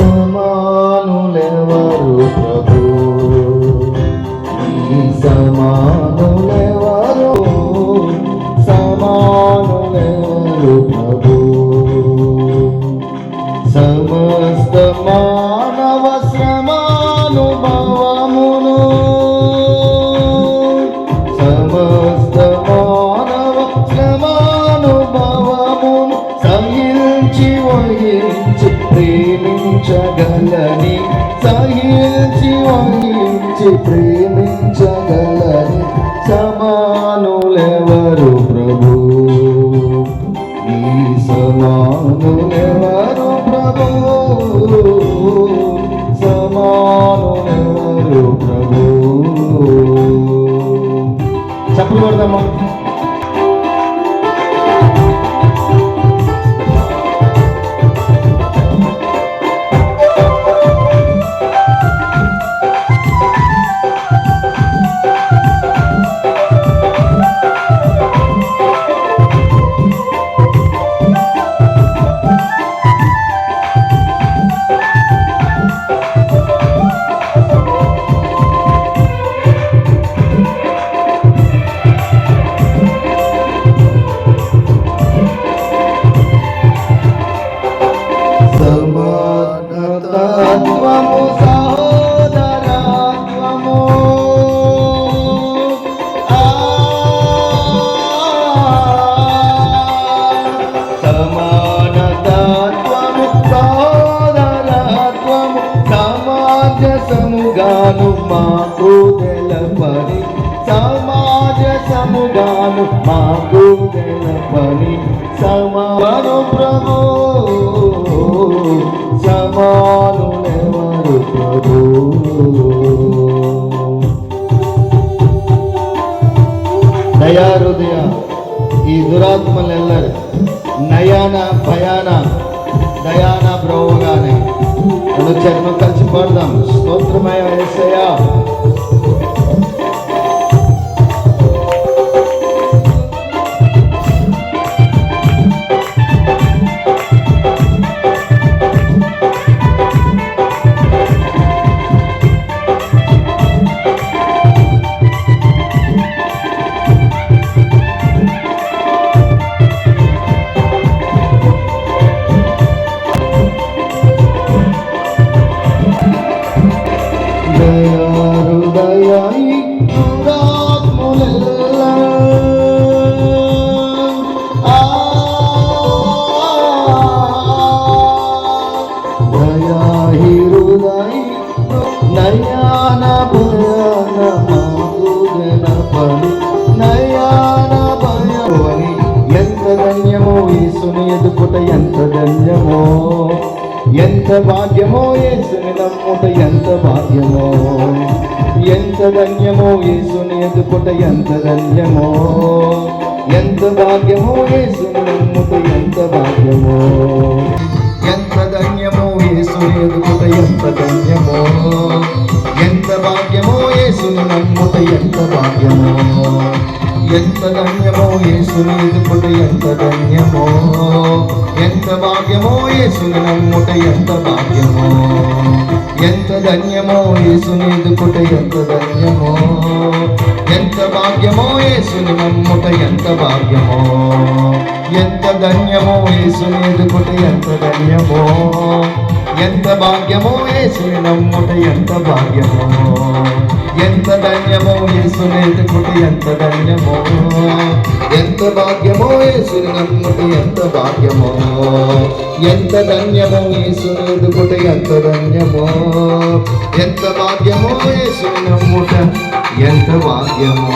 సమానులెవరు ప్రభు, నీ సమానులెవరు, సమానులెవరు ప్రభు. సమస్త మానవ శ్రమానుభవమును, సమస్త మానవ శ్రమానుభవమును సహించి వహించి ప్రేమించగలని, సహించి వహించి ప్రేమించగలని సమానులెవరు ప్రభు, నీ సమానులెవరు ప్రభు, సమానులెవరు ప్రభు. చప్పట్లు కొడదామా? సమానత్వము సహోదరత్వము, సమానత్వము సహోదరత్వము సమాజసముగాను మాకు తెలపని, సమాజసముగాను మాకు తెలపని సమాను ప్రభు, సమానులెవరు ప్రభు. దయాహృదయ ఈ దురాత్మలెల్లరు నయాన భయాన దయాన బ్రోవగానే రెండు చర్మం కలిసి పాడదాం. స్తోత్రమయ యేసయ్యా. ఎంత ధన్యమో యేసుని ఎదుగుట, ఎంత ధన్యమో, ఎంత భాగ్యమో యేసుని నమ్ముట, ఎంత భాగ్యమో, ఎంత ధన్యమో యేసుని ఎదుగుట, ఎంత ధన్యమో, ఎంత భాగ్యమో యేసుని నమ్ముట, ఎంత భాగ్యమో, ఎంత ధన్యమో యేసుని ఎదుగుట, ఎంత ధన్యమో, ఎంత భాగ్యమో యేసుని నమ్ముట, ఎంత భాగ్యమో, ఎంత ధన్యమో యేసుని ఎదుగుట, ఎంత ధన్యమో, ఎంత భాగ్యమో యేసుని నమ్ముట, ఎంత భాగ్యమో, ఎంత ధన్యమో యేసుని ఎదుగుట, ఎంత ధన్యమో, ఎంత భాగ్యమో యేసుని నమ్ముట, ఎంత భాగ్యమో, ఎంత ధన్యమో యేసుని ఎదుగుట, ఎంత ధన్యమో, ఎంత భాగ్యమో యేసుని నమ్ముట, ఎంత భాగ్యమో, ఎంత ధన్యమో యేసుని ఎదుగుట, ఎంత ధన్యమో, ఎంత భాగ్యమో యేసుని నమ్ముట, ఎంత భాగ్యమో, ఎంత ధన్యమో యేసుని ఎదుగుట, ఎంత ధన్యమో, ఎంత భాగ్యమో యేసుని నమ్ముట, ఎంత భాగ్యమో.